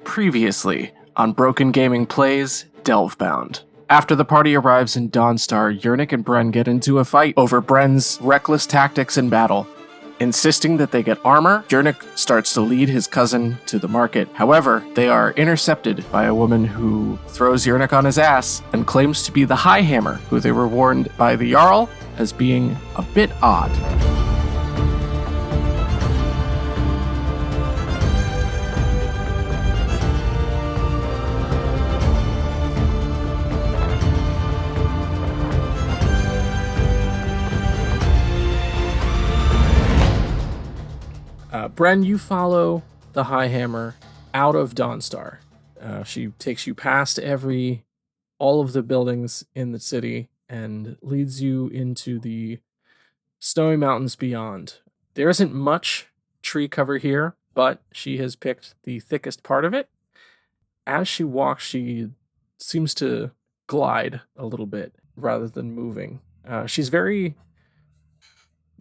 Previously on Broken Gaming Plays Delvebound. After the party arrives in Dawnstar, Yernik and Bren get into a fight over Bren's reckless tactics in battle. Insisting that they get armor, Yernik starts to lead his cousin to the market. However, they are intercepted by a woman who throws Yernik on his ass and claims to be the Highhammer, who they were warned by the Jarl as being a bit odd. Bren, you follow the Highhammer out of Dawnstar. She takes you past all of the buildings in the city and leads you into the snowy mountains beyond. There isn't much tree cover here, but she has picked the thickest part of it. As she walks, she seems to glide a little bit rather than moving. She's very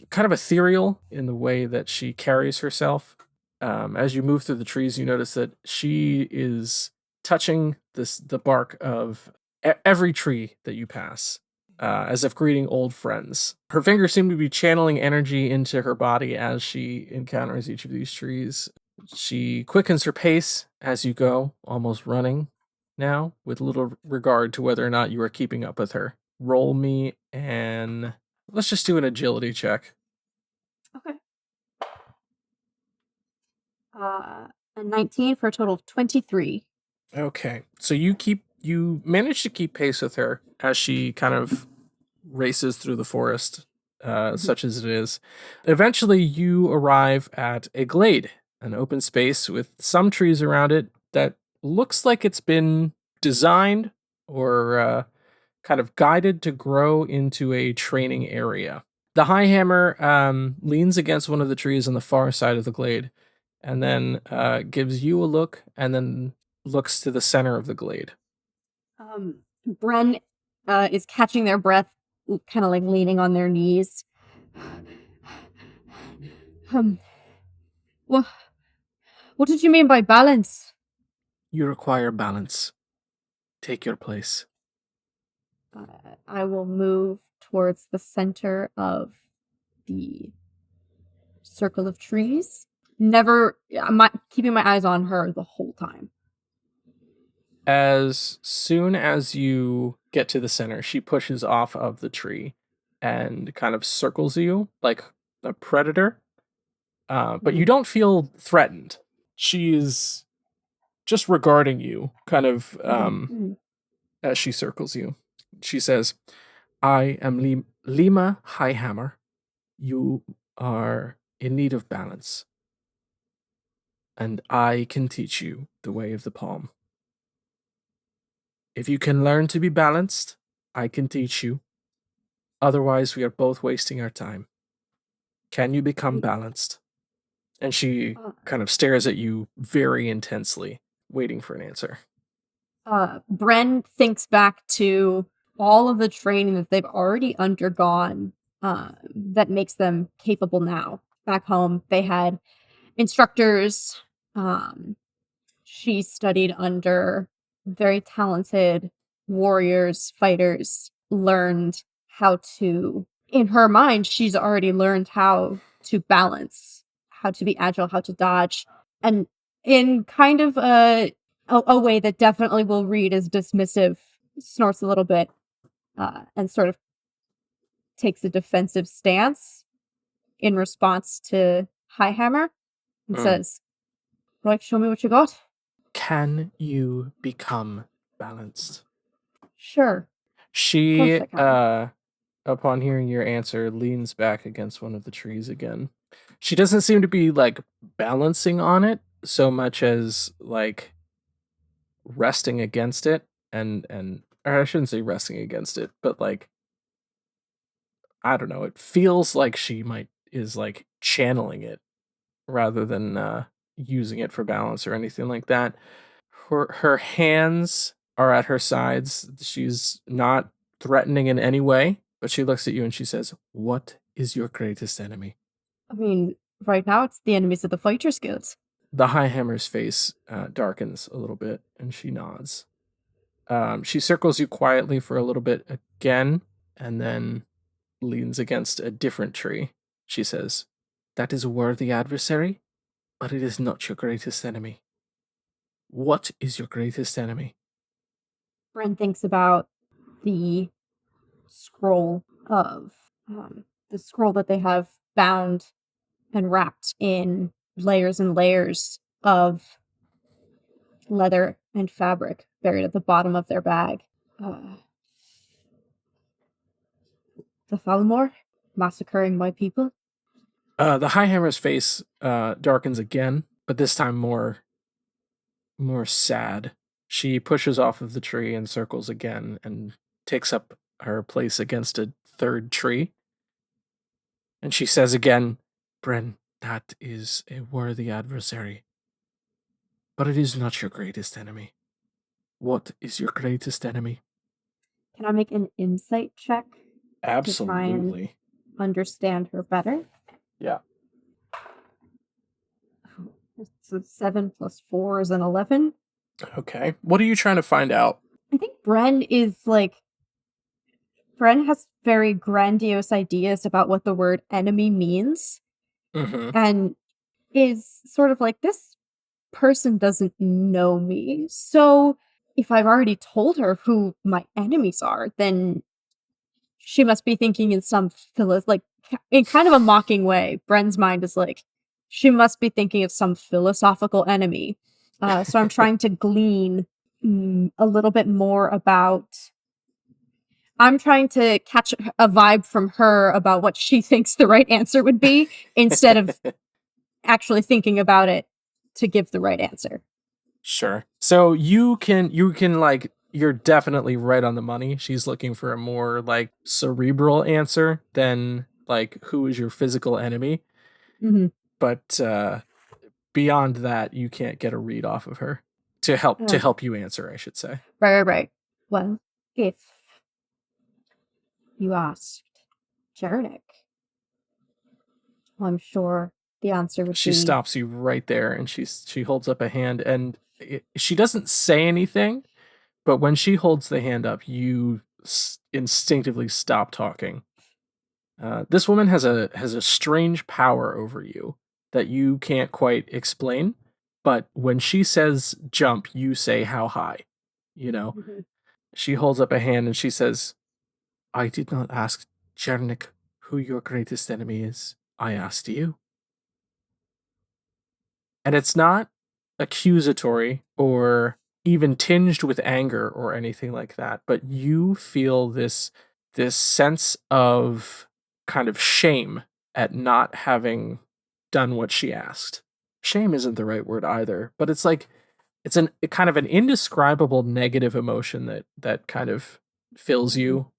kind of ethereal in the way that she carries herself. As you move through the trees, you notice that she is touching the bark of every tree that you pass, as if greeting old friends. Her fingers seem to be channeling energy into her body as she encounters each of these trees. She quickens her pace as you go, almost running now, with little regard to whether or not you are keeping up with her. Roll me and let's just do an agility check. Okay. A 19 for a total of 23. Okay. So you manage to keep pace with her as she kind of races through the forest, such as it is. Eventually you arrive at a glade, an open space with some trees around it that looks like it's been designed or kind of guided to grow into a training area. The Highhammer leans against one of the trees on the far side of the glade and then gives you a look and then looks to the center of the glade. Bren is catching their breath, kind of like leaning on their knees. What did you mean by balance? You require balance. Take your place. I will move towards the center of the circle of trees. I'm keeping my eyes on her the whole time. As soon as you get to the center, she pushes off of the tree and kind of circles you like a predator. But you don't feel threatened. She's just regarding you, kind of as she circles you. She says, I am Lima Highhammer. You are in need of balance. And I can teach you the way of the palm. If you can learn to be balanced, I can teach you. Otherwise, we are both wasting our time. Can you become balanced? And she kind of stares at you very intensely, waiting for an answer. Bren thinks back to all of the training that they've already undergone that makes them capable now. Back home, they had instructors. She studied under very talented warriors, fighters, learned how to, in her mind, she's already learned how to balance, how to be agile, how to dodge, and in kind of a way that definitely will read as dismissive, snorts a little bit, and sort of takes a defensive stance in response to Highhammer and says, right, show me what you got. Can you become balanced? Sure. She, upon hearing your answer, leans back against one of the trees again. She doesn't seem to be, like, balancing on it so much as, like, resting against it or I shouldn't say resting against it, but, like, I don't know, it feels like she is like channeling it rather than using it for balance or anything like that. Her hands are at her sides. She's not threatening in any way, but she looks at you and she says, what is your greatest enemy? I mean, right now it's the enemies of the Fighters Guild. The Highhammer's face darkens a little bit, and she nods. She circles you quietly for a little bit again, and then leans against a different tree. She says, "That is a worthy adversary, but it is not your greatest enemy. What is your greatest enemy?" Bren thinks about the scroll of the scroll that they have bound and wrapped in layers and layers of leather and fabric buried at the bottom of their bag. The Thalmor massacring my people. The Highhammer's face darkens again, but this time more sad. She pushes off of the tree and circles again and takes up her place against a third tree. And she says again, "Bren, that is a worthy adversary. But it is not your greatest enemy. What is your greatest enemy?" Can I make an insight check to try and Absolutely. understand her better? Yeah. So 7 plus 4 is an 11. Okay. What are you trying to find out? I think Bren has very grandiose ideas about what the word enemy means, Mm-hmm. and is sort of like, this person doesn't know me. So if I've already told her who my enemies are, then she must be thinking in some in kind of a mocking way. Bren's mind is like, she must be thinking of some philosophical enemy. So I'm trying to glean a little bit more about. I'm trying to catch a vibe from her about what she thinks the right answer would be, instead of actually thinking about it to give the right answer. Sure. So you can like, you're definitely right on the money. She's looking for a more like cerebral answer than like who is your physical enemy. Mm-hmm. But beyond that, you can't get a read off of her to help you answer, I should say. Right. Well, if you asked Jarnik, I'm sure the answer would She be. stops you right there, and she holds up a hand, and she doesn't say anything, but when she holds the hand up, you instinctively stop talking. This woman has a strange power over you that you can't quite explain, but when she says jump, you say how high. You know, Mhm. she holds up a hand and she says, "I did not ask Chernik who your greatest enemy is. I asked you." And it's not accusatory or even tinged with anger or anything like that, but you feel this sense of kind of shame at not having done what she asked. Shame isn't the right word either, but it's like it's a kind of an indescribable negative emotion that kind of fills Mhm. you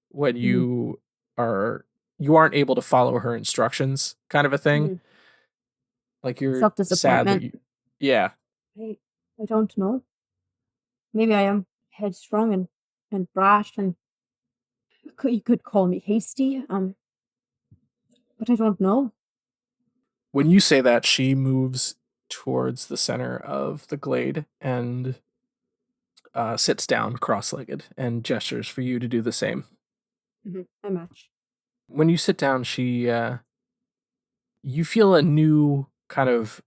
when Mhm. you aren't able to follow her instructions, kind of a thing. Mhm. Like you're sad that Self-disappointment. yeah. I don't know. Maybe I am headstrong and brash, and you could call me hasty. But I don't know. When you say that, she moves towards the center of the glade and sits down cross-legged and gestures for you to do the same. I match. When you sit down, you feel a new kind of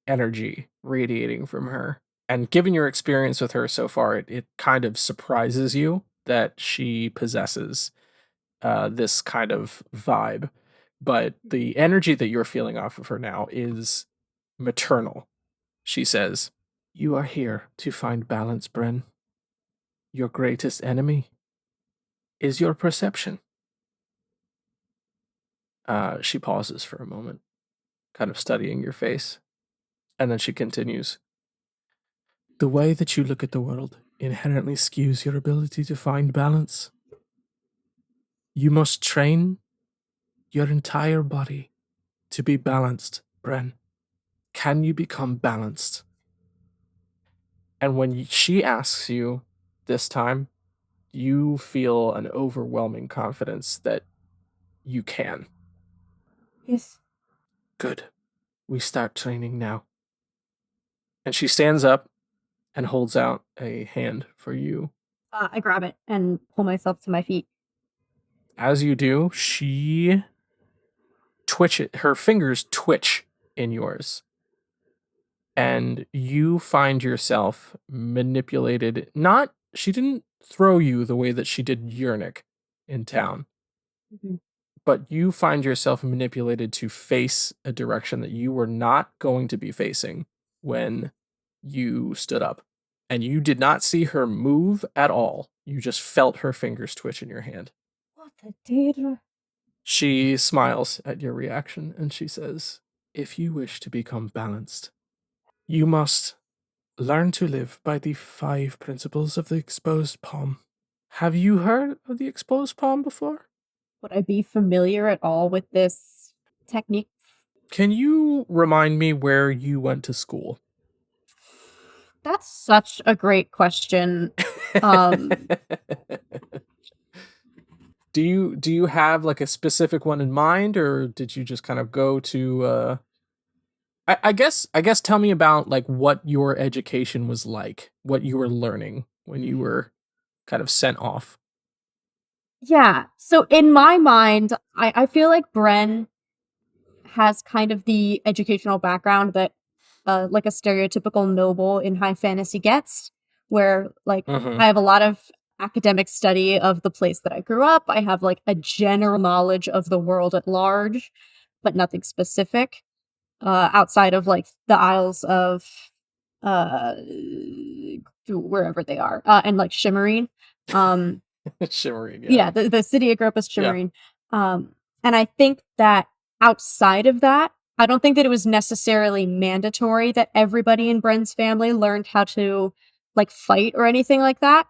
energy radiating from her. And given your experience with her so far, it kind of surprises you that she possesses this kind of vibe. But the energy that you're feeling off of her now is maternal. She says, "You are here to find balance, Bren. Your greatest enemy is your perception." She pauses for a moment, kind of studying your face. And then she continues, "The way that you look at the world inherently skews your ability to find balance. You must train your entire body to be balanced, Bren. Can you become balanced?" And when she asks you this time, you feel an overwhelming confidence that you can. Yes. Good. We start training now. And she stands up and holds out a hand for you. I grab it and pull myself to my feet. As you do, she her fingers twitch in yours. And you find yourself manipulated. Not, she didn't throw you the way that she did Yernik in town, Mhm. but you find yourself manipulated to face a direction that you were not going to be facing when you stood up. And you did not see her move at all. You just felt her fingers twitch in your hand. What the data? She smiles at your reaction and she says, "If you wish to become balanced, you must learn to live by the 5 principles of the exposed palm." Have you heard of the exposed palm before? Would I be familiar at all with this technique? Can you remind me where you went to school? That's such a great question. Um, do you have like a specific one in mind, or did you just kind of go to I guess tell me about like what your education was like, what you were learning when you were kind of sent off. yeah. So in my mind, I feel like Bren has kind of the educational background that like a stereotypical noble in high fantasy gets, where like Mm-hmm. I have a lot of academic study of the place that I grew up. I have like a general knowledge of the world at large, but nothing specific outside of like the Isles of uh wherever they are and like Shimmerine. Um Shimmering, yeah. yeah, the city I grew up is Yeah. Shimmerine. And I think that outside of that, I don't think that it was necessarily mandatory that everybody in Bren's family learned how to like fight or anything like that.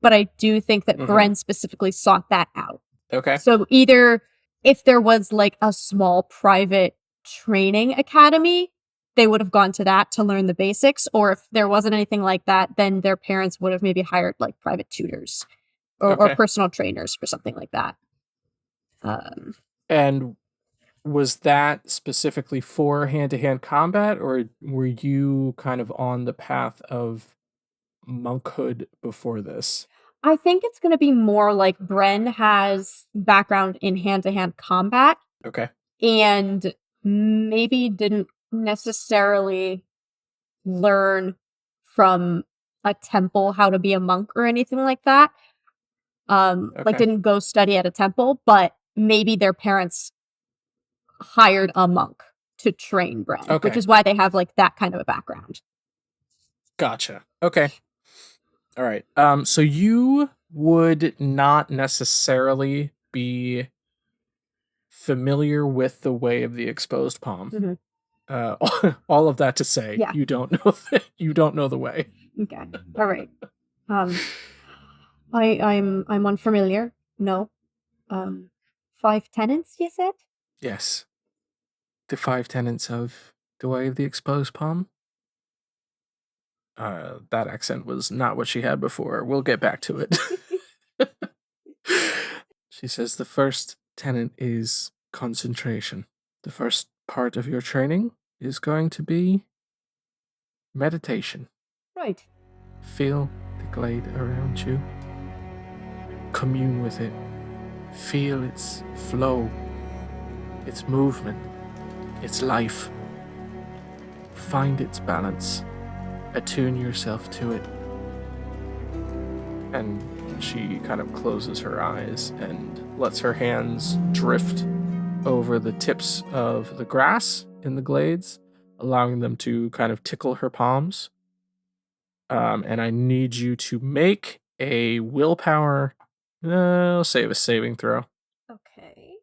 But I do think that Mm-hmm. Bren specifically sought that out. Okay. So either if there was like a small private training academy, they would have gone to that to learn the basics. Or if there wasn't anything like that, then their parents would have maybe hired like private tutors or Okay. personal trainers for something like that. Um, And was that specifically for hand-to-hand combat, or were you kind of on the path of monkhood before this? I think it's going to be more like Bren has background in hand to hand combat Okay. and maybe didn't necessarily learn from a temple how to be a monk or anything like that. Like Okay. didn't go study at a temple, but maybe their parents hired a monk to train Bren, which Okay. is why they have like that kind of a background. Gotcha. Okay. All right. So you would not necessarily be familiar with the way of the exposed palm. Mhm. All of that to say, Yeah. you don't know you don't know the way. Okay. All right. Um, I'm unfamiliar. No. Um, 5 tenants, you said? Yes. The 5 tenets of the way of the exposed palm. That accent was not what she had before. We'll get back to it. She says the first tenet is concentration. The first part of your training is going to be meditation. Right. Feel the glade around you. Commune with it. Feel its flow, its movement, its life. Find its balance. Attune yourself to it. And she kind of closes her eyes and lets her hands drift over the tips of the grass in the glades, allowing them to kind of tickle her palms. And I need you to make a willpower, I'll say a saving throw. Okay.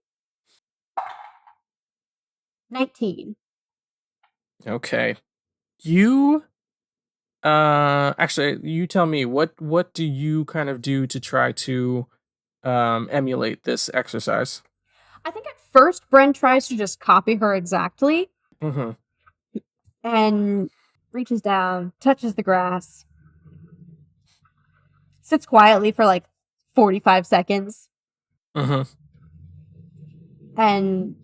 19. Okay. You actually you tell me what do you kind of do to try to emulate this exercise? I think at first Bren tries to just copy her exactly Mhm. and reaches down, touches the grass, sits quietly for like 45 seconds, Mhm. and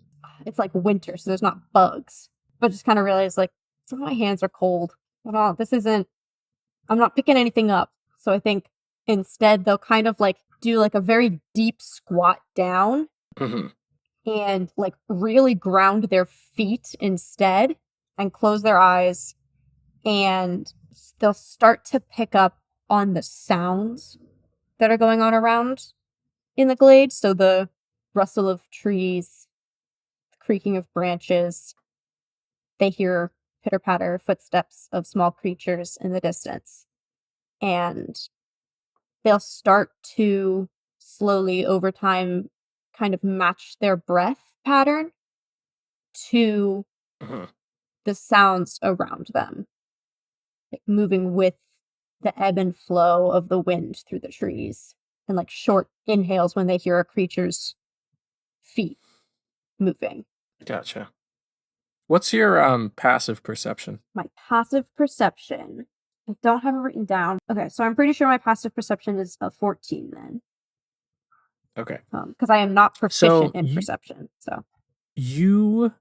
it's like winter, so there's not bugs. But just kind of realized like some of my hands are cold. well, this isn't, I'm not picking anything up. So I think instead they'll kind of like do like a very deep squat down Mm-hmm. and like really ground their feet instead and close their eyes, and they'll start to pick up on the sounds that are going on around in the glade. So the rustle of trees, the creaking of branches, they hear pitter patter footsteps of small creatures in the distance. And they'll start to slowly over time kind of match their breath pattern to Mm-hmm. the sounds around them, like moving with the ebb and flow of the wind through the trees, and like short inhales when they hear a creature's feet moving. Gotcha. What's your passive perception? My passive perception, I don't have it written down. Okay, so I'm pretty sure my passive perception is a 14 then. Okay. Because I am not So proficient in perception. So you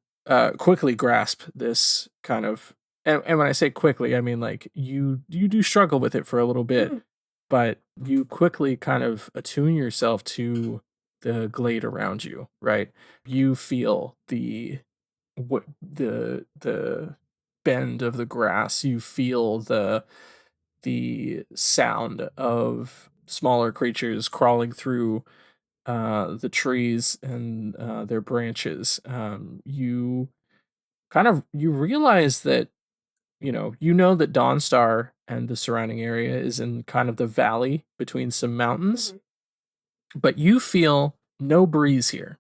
quickly grasp this kind of, and when I say quickly, I mean like you do struggle with it for a little bit, but you quickly kind of attune yourself to the glade around you, right? You feel the bend of the grass. You feel the sound of smaller creatures crawling through the trees and their branches. You realize that you know that Dawnstar and the surrounding area is in kind of the valley between some mountains, but you feel no breeze here.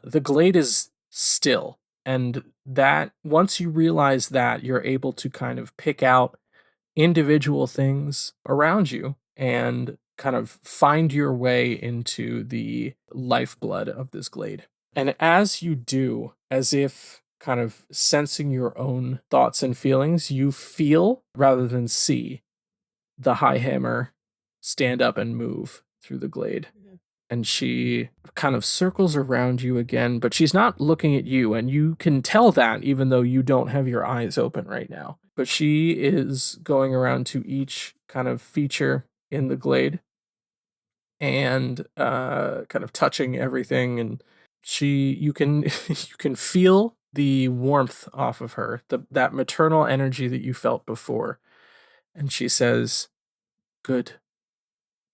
The glade is still, and that once you realize that, you're able to kind of pick out individual things around you and kind of find your way into the lifeblood of this glade. And as you do, as if kind of sensing your own thoughts and feelings, you feel rather than see the Highhammer stand up and move through the glade. And she kind of circles around you again, but she's not looking at you, and you can tell that even though you don't have your eyes open right now. But she is going around to each kind of feature in the glade and kind of touching everything, and you can you can feel the warmth off of her, that maternal energy that you felt before. And she says, "Good.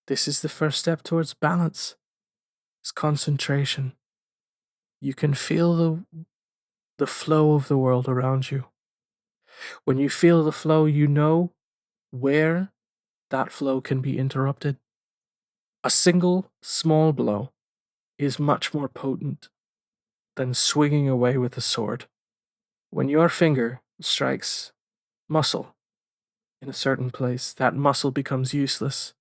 This is the first step towards balance. It's concentration. You can feel the flow of the world around you. When you feel the flow, you know where that flow can be interrupted. A single small blow is much more potent than swinging away with a sword. When your finger strikes muscle in a certain place, that muscle becomes useless,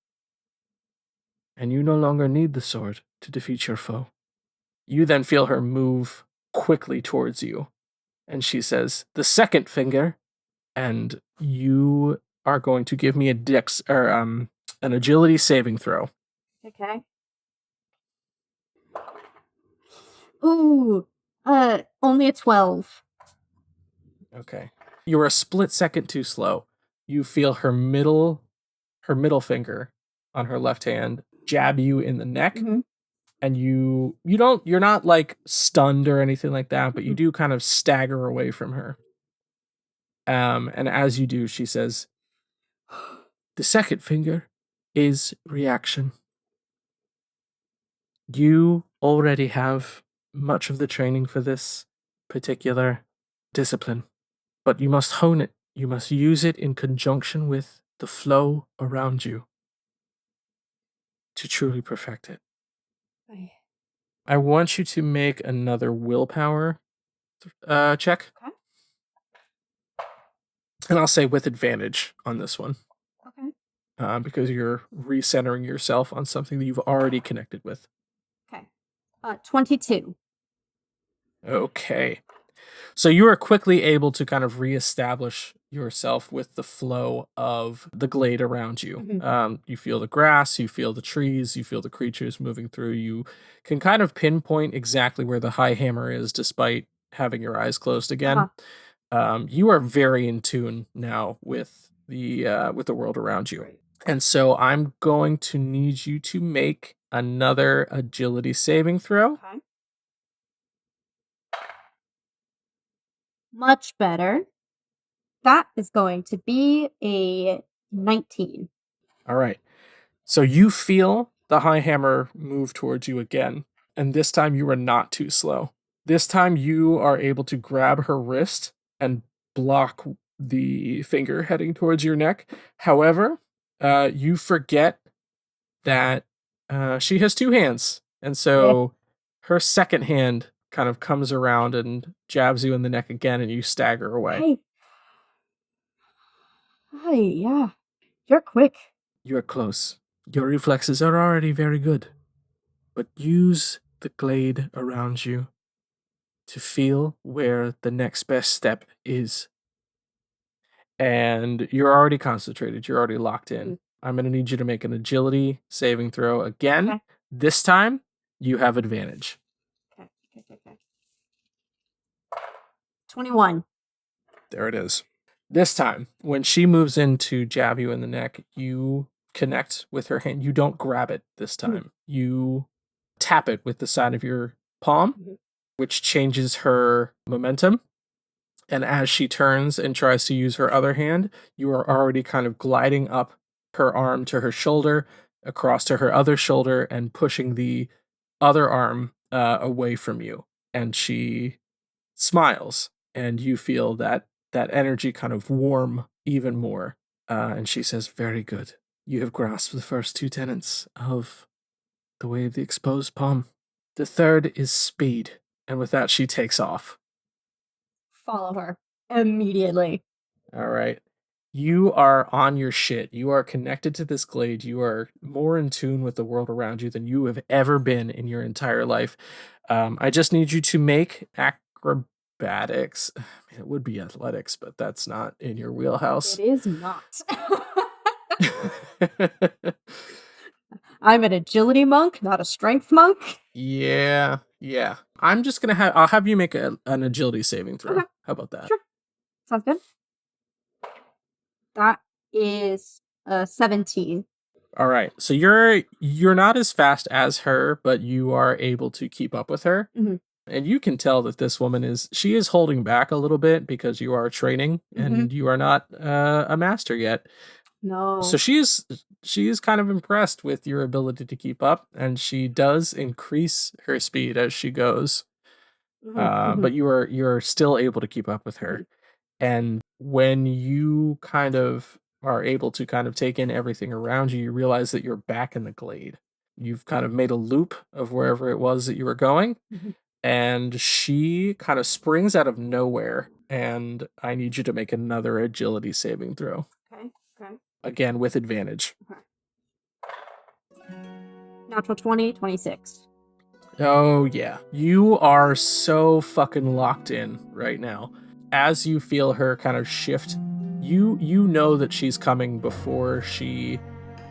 and you no longer need the sword to defeat your foe." You then feel her move quickly towards you, and she says, "The second finger," and you are going to give me a dex or an agility saving throw. Okay. Ooh, only a 12. Okay. You're a split second too slow. You feel her middle finger on her left hand jab you in the neck, and you're not like stunned or anything like that, but you do kind of stagger away from her. And as you do, she says, "The second finger is reaction. You already have much of the training for this particular discipline, but you must hone it. You must use it in conjunction with the flow around you to truly perfect it. Okay. I want you to make another willpower check, and I'll say with advantage on this one Okay. because you're recentering yourself on something that you've already connected with. Okay. 22. Okay. So you are quickly able to kind of reestablish yourself with the flow of the glade around you. You feel the grass, you feel the trees, you feel the creatures moving through. You can kind of pinpoint exactly where the Highhammer is despite having your eyes closed again. You are very in tune now with the world around you. And so I'm going to need you to make another agility saving throw. Okay. Much better. That is going to be a 19. All right. So you feel the Highhammer move towards you again, and this time you are not too slow. This time you are able to grab her wrist and block the finger heading towards your neck. However, you forget that she has two hands, and so her second hand kind of comes around and jabs you in the neck again, and you stagger away. Hey. Hi, yeah. You're quick. You are close. Your reflexes are already very good, but use the glade around you to feel where the next best step is. And you're already concentrated, you're already locked in. I'm going to need you to make an agility saving throw again. Okay. This time, you have advantage. Okay. 21. There it is. This time, when she moves in to jab you in the neck, you connect with her hand. You don't grab it this time. You tap it with the side of your palm, which changes her momentum. And as she turns and tries to use her other hand, you are already kind of gliding up her arm to her shoulder, across to her other shoulder, and pushing the other arm away from you. And she smiles, and you feel that energy kind of warm even more. And she says, "Very good. You have grasped the first two tenets of the way of the exposed palm. The third is speed." And with that, she takes off. Follow her immediately. All right. You are on your shit. You are connected to this glade. You are more in tune with the world around you than you have ever been in your entire life. I just need you to make acrobatics. I mean, it would be athletics, but that's not in your wheelhouse. It is not. I'm an agility monk, not a strength monk. Yeah. I'm just gonna I'll have you make an agility saving throw. Okay. How about that? Sure. Sounds good. That is 17. All right. So you're not as fast as her, but you are able to keep up with her. And you can tell that this woman is holding back a little bit because you are training and you are not a master yet. No. So she is kind of impressed with your ability to keep up, and she does increase her speed as she goes. But you're still able to keep up with her. And when you kind of are able to kind of take in everything around you, you realize that you're back in the glade. You've kind of made a loop of wherever it was that you were going. And she kind of springs out of nowhere. And I need you to make another agility saving throw. Okay. Again, with advantage. Okay. Natural 20, 26. Oh, yeah. You are so fucking locked in right now. As you feel her kind of shift, you know that she's coming before she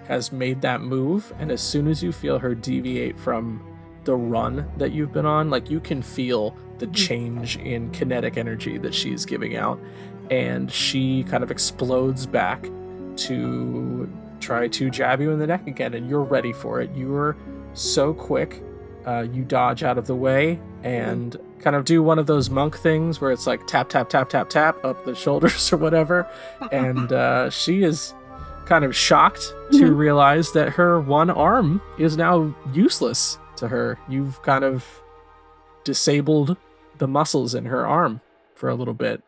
has made that move. And as soon as you feel her deviate from the run that you've been on, like, you can feel the change in kinetic energy that she's giving out. And she kind of explodes back to try to jab you in the neck again. And you're ready for it. You're so quick. You dodge out of the way and kind of do one of those monk things where it's like tap, tap, tap, tap, tap up the shoulders or whatever. And she is kind of shocked to realize that her one arm is now useless to her. You've kind of disabled the muscles in her arm for a little bit.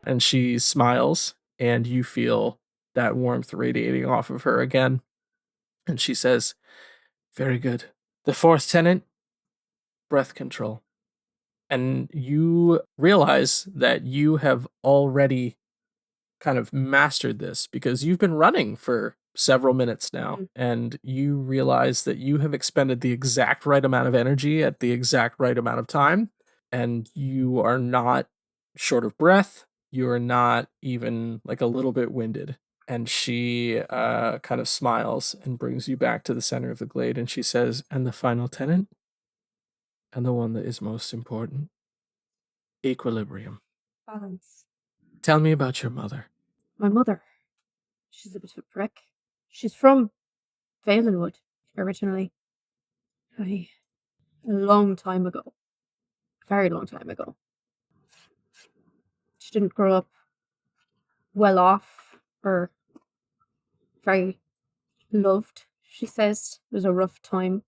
And she smiles, and you feel that warmth radiating off of her again. And she says, "Very good. The fourth tenet, breath control." And you realize that you have already kind of mastered this because you've been running for several minutes now, and you realize that you have expended the exact right amount of energy at the exact right amount of time, and you are not short of breath. You are not even like a little bit winded. And she kind of smiles and brings you back to the center of the glade, and she says, "And the final tenet, and the one that is most important, equilibrium. Balance. Tell me about your mother." My mother. She's a bit of a prick. She's from Valenwood, originally. A long time ago. Very long time ago. She didn't grow up well off or very loved, she says. It was a rough time,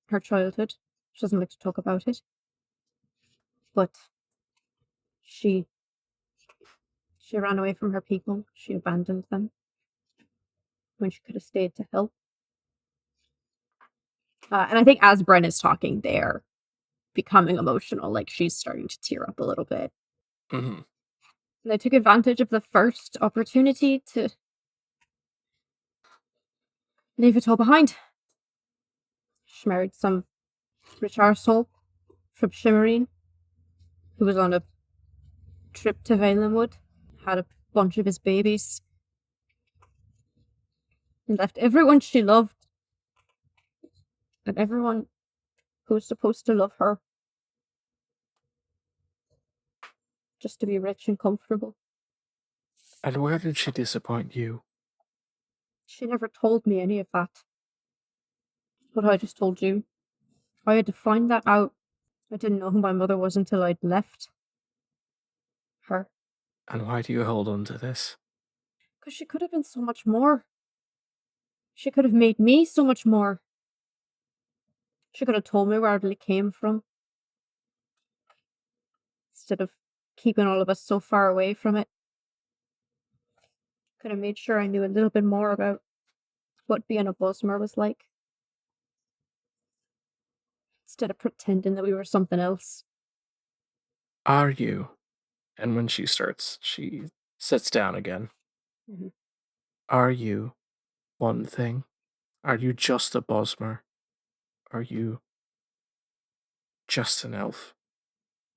her childhood. She doesn't like to talk about it. But she ran away from her people. She abandoned them when she could have stayed to help. And I think as Bren is talking, they're becoming emotional. Like, she's starting to tear up a little bit. Mm-hmm. And they took advantage of the first opportunity to leave it all behind. She married some rich arsehole from Shimmerine who was on a trip to Valenwood, had a bunch of his babies, and left everyone she loved and everyone who was supposed to love her just to be rich and comfortable. And where did she disappoint you? She never told me any of that. What I just told you. I had to find that out. I didn't know who my mother was until I'd left her. And why do you hold on to this? Because she could have been so much more. She could have made me so much more. She could have told me where it really came from. Instead of keeping all of us so far away from it. Could have made sure I knew a little bit more about what being a Bosmer was like. Instead of pretending that we were something else. Are you? And when she sits down again. Mm-hmm. Are you one thing? Are you just a Bosmer? Are you just an elf?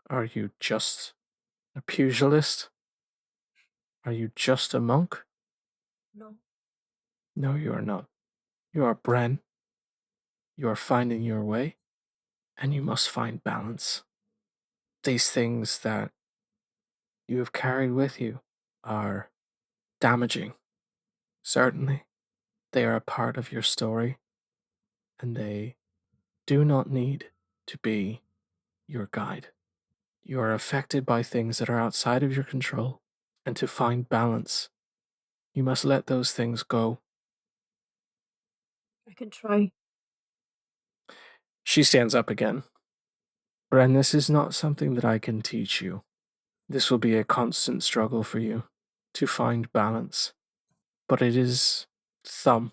Are you just a pugilist? Are you just a monk? No. No, you are not. You are Bren. You are finding your way, and you must find balance. These things that you have carried with you are damaging. Certainly, they are a part of your story, and they do not need to be your guide. You are affected by things that are outside of your control, and to find balance, you must let those things go. I can try. She stands up again. Bren, this is not something that I can teach you. This will be a constant struggle for you to find balance. But it is thumb,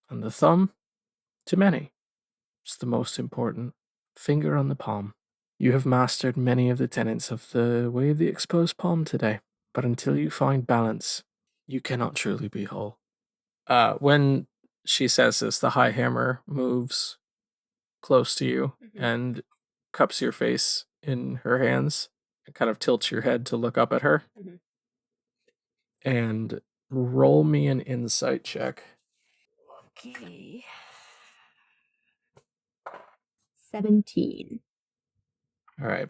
and the thumb, to many, is the most important finger on the palm. You have mastered many of the tenets of the way of the exposed palm today, but until you find balance, you cannot truly be whole. When she says this, the Highhammer moves close to you and cups your face in her hands and kind of tilts your head to look up at her. And roll me an insight check. Okay. 17. All right.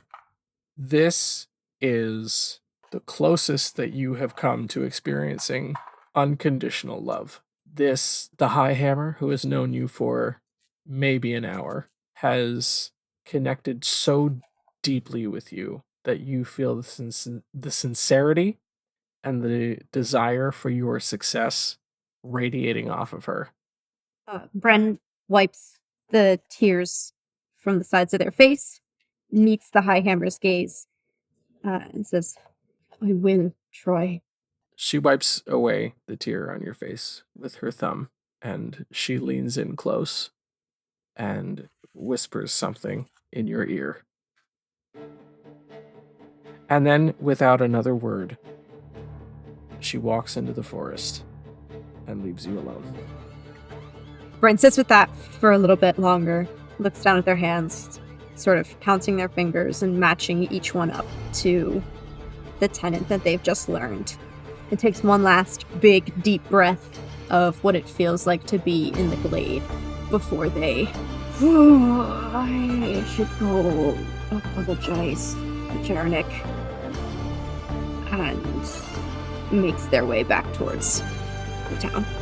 This is the closest that you have come to experiencing unconditional love. The Highhammer, who has known you for maybe an hour, has connected so deeply with you that you feel the sincerity and the desire for your success radiating off of her. Bren wipes the tears from the sides of their face, meets the Highhammer's gaze, and says, I will try. She wipes away the tear on your face with her thumb, and she leans in close and whispers something in your ear. And then, without another word, she walks into the forest and leaves you alone. Bren sits with that for a little bit longer, looks down at their hands, sort of counting their fingers and matching each one up to the tenet that they've just learned. It takes one last big, deep breath of what it feels like to be in the glade before they... I should go apologize to Jarnik. And makes their way back towards the town.